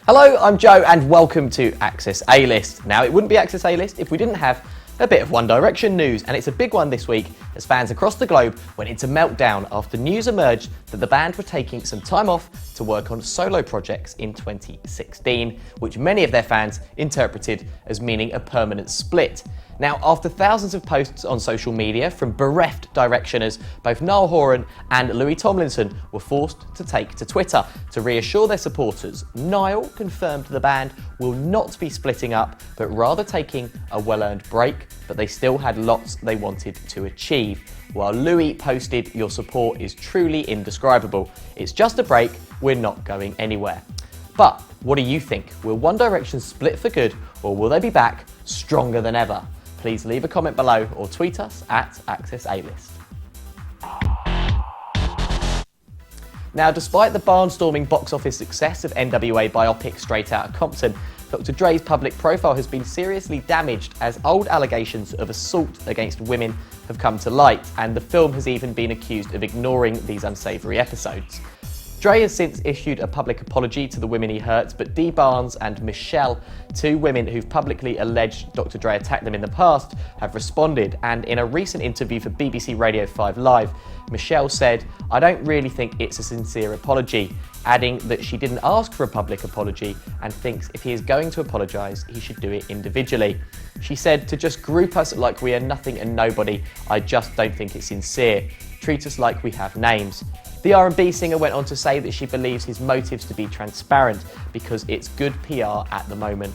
Hello, I'm Joe and welcome to Access A-List. Now, it wouldn't be Access A-List if we didn't have a bit of One Direction news, and it's a big one this week as fans across the globe went into meltdown after news emerged that the band were taking some time off to work on solo projects in 2016, which many of their fans interpreted as meaning a permanent split. Now, after thousands of posts on social media from bereft Directioners, both Niall Horan and Louis Tomlinson were forced to take to Twitter to reassure their supporters. Niall confirmed the band will not be splitting up, but rather taking a well-earned break, but they still had lots they wanted to achieve. While Louis posted, "Your support is truly indescribable. It's just a break, we're not going anywhere." But what do you think? Will One Direction split for good, or will they be back stronger than ever? Please leave a comment below or tweet us at Access A-List. Now, despite the barnstorming box office success of NWA biopic Straight Outta Compton, Dr. Dre's public profile has been seriously damaged as old allegations of assault against women have come to light, and the film has even been accused of ignoring these unsavoury episodes. Dre has since issued a public apology to the women he hurt, but Dee Barnes and Michel'le, two women who've publicly alleged Dr. Dre attacked them in the past, have responded, and in a recent interview for BBC Radio 5 Live, Michel'le said, "I don't really think it's a sincere apology," adding that she didn't ask for a public apology and thinks if he is going to apologise, he should do it individually. She said, "To just group us like we are nothing and nobody, I just don't think it's sincere. Treat us like we have names." The R&B singer went on to say that she believes his motives to be transparent because it's good PR at the moment.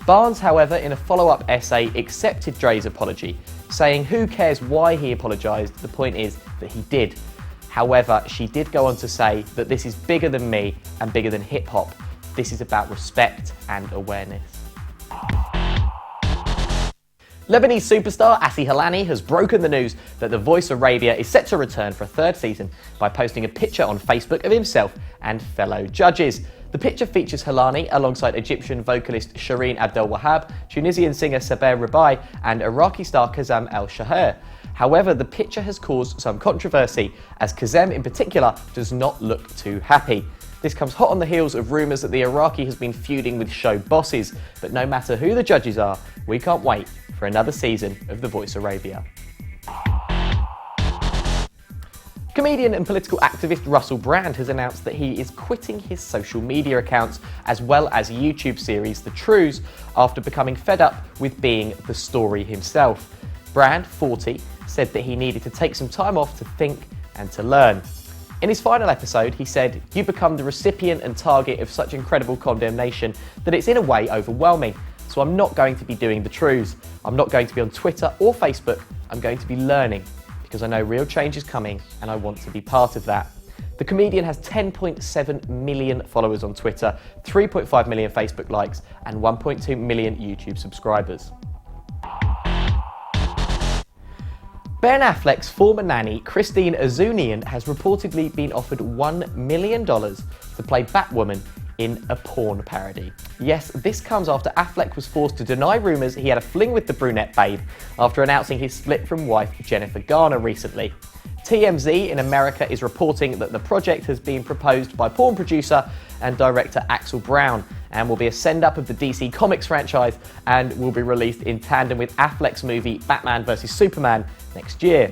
Barnes, however, in a follow-up essay, accepted Dre's apology, saying who cares why he apologised, the point is that he did. However, she did go on to say that this is bigger than me and bigger than hip-hop. This is about respect and awareness. Lebanese superstar Assi Helani has broken the news that The Voice Arabia is set to return for a third season by posting a picture on Facebook of himself and fellow judges. The picture features Helani alongside Egyptian vocalist Shireen Abdel Wahab, Tunisian singer Saber Ribai, and Iraqi star Kazem El-Shaher. However, the picture has caused some controversy, as Kazem in particular does not look too happy. This comes hot on the heels of rumours that the Iraqi has been feuding with show bosses, but no matter who the judges are, we can't wait for another season of The Voice Arabia. Comedian and political activist Russell Brand has announced that he is quitting his social media accounts as well as YouTube series The Trues after becoming fed up with being the story himself. Brand, 40, said that he needed to take some time off to think and to learn. In his final episode, he said, "You become the recipient and target of such incredible condemnation that it's in a way overwhelming. So I'm not going to be doing the truths. I'm not going to be on Twitter or Facebook. I'm going to be learning because I know real change is coming and I want to be part of that." The comedian has 10.7 million followers on Twitter, 3.5 million Facebook likes, and 1.2 million YouTube subscribers. Ben Affleck's former nanny, Christine Azunian, has reportedly been offered $1 million to play Batwoman in a porn parody. Yes, this comes after Affleck was forced to deny rumours he had a fling with the brunette babe after announcing his split from wife Jennifer Garner recently. TMZ in America is reporting that the project has been proposed by porn producer and director Axel Brown and will be a send-up of the DC Comics franchise and will be released in tandem with Affleck's movie Batman vs Superman next year.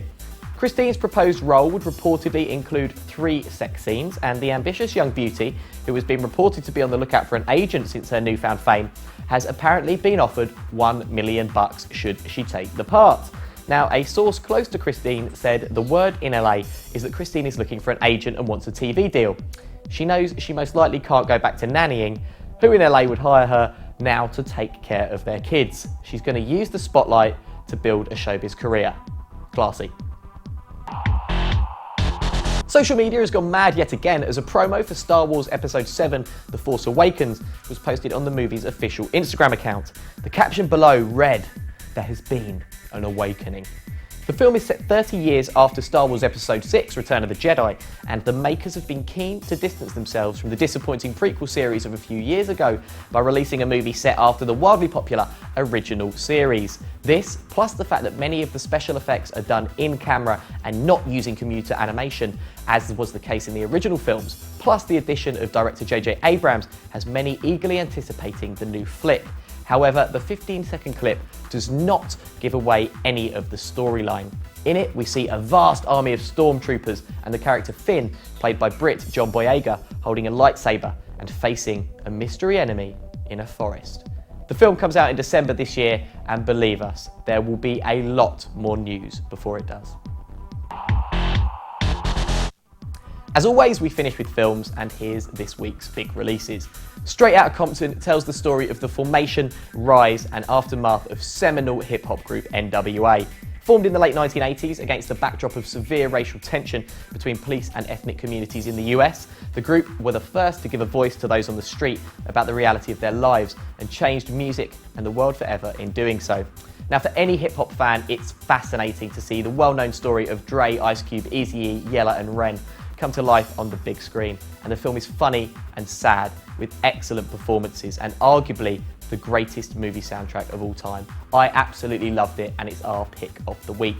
Christine's proposed role would reportedly include 3 sex scenes, and the ambitious young beauty, who has been reported to be on the lookout for an agent since her newfound fame, has apparently been offered $1 million should she take the part. Now, a source close to Christine said the word in LA is that Christine is looking for an agent and wants a TV deal. She knows she most likely can't go back to nannying. Who in LA would hire her now to take care of their kids? She's going to use the spotlight to build a showbiz career. Classy. Social media has gone mad yet again as a promo for Star Wars Episode 7, The Force Awakens, was posted on the movie's official Instagram account. The caption below read, "There has been an awakening." The film is set 30 years after Star Wars Episode VI, Return of the Jedi, and the makers have been keen to distance themselves from the disappointing prequel series of a few years ago by releasing a movie set after the wildly popular original series. This, plus the fact that many of the special effects are done in camera and not using computer animation, as was the case in the original films, plus the addition of director J.J. Abrams, has many eagerly anticipating the new flick. However, the 15-second clip does not give away any of the storyline. In it, we see a vast army of stormtroopers and the character Finn, played by Brit John Boyega, holding a lightsaber and facing a mystery enemy in a forest. The film comes out in December this year, and believe us, there will be a lot more news before it does. As always, we finish with films, and here's this week's big releases. Straight Outta Compton tells the story of the formation, rise, and aftermath of seminal hip-hop group NWA. Formed in the late 1980s against the backdrop of severe racial tension between police and ethnic communities in the US, the group were the first to give a voice to those on the street about the reality of their lives and changed music and the world forever in doing so. Now, for any hip-hop fan, it's fascinating to see the well-known story of Dre, Ice Cube, Eazy-E, Yella, and Ren come to life on the big screen, and the film is funny and sad with excellent performances and arguably the greatest movie soundtrack of all time. I absolutely loved it, and it's our pick of the week.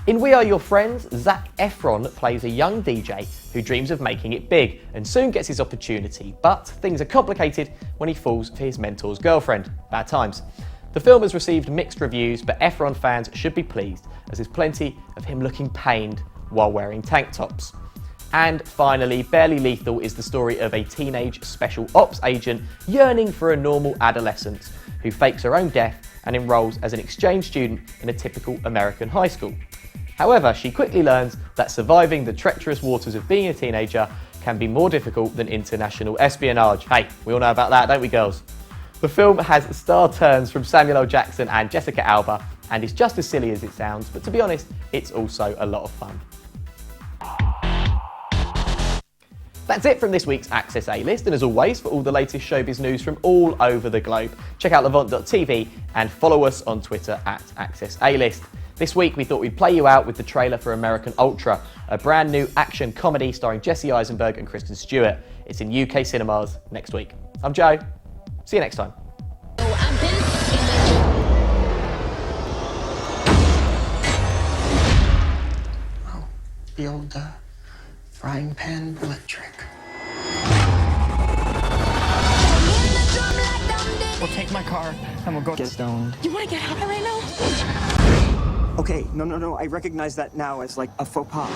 In We Are Your Friends, Zac Efron plays a young DJ who dreams of making it big and soon gets his opportunity, but things are complicated when he falls for his mentor's girlfriend. Bad times. The film has received mixed reviews, but Efron fans should be pleased as there's plenty of him looking pained while wearing tank tops. And finally, Barely Lethal is the story of a teenage special ops agent yearning for a normal adolescence who fakes her own death and enrolls as an exchange student in a typical American high school. However, she quickly learns that surviving the treacherous waters of being a teenager can be more difficult than international espionage. Hey, we all know about that, don't we, girls? The film has star turns from Samuel L. Jackson and Jessica Alba and is just as silly as it sounds, but to be honest, it's also a lot of fun. That's it from this week's Access A-List, and as always, for all the latest showbiz news from all over the globe, check out levant.tv and follow us on Twitter at Access A-List. This week we thought we'd play you out with the trailer for American Ultra, a brand new action comedy starring Jesse Eisenberg and Kristen Stewart. It's in UK cinemas next week. I'm Joe. See you next time. Oh, the old frying pan bullet trick. We'll take my car and we'll go get stoned. You want to get high right now? Okay, no. I recognize that now as like a faux pas.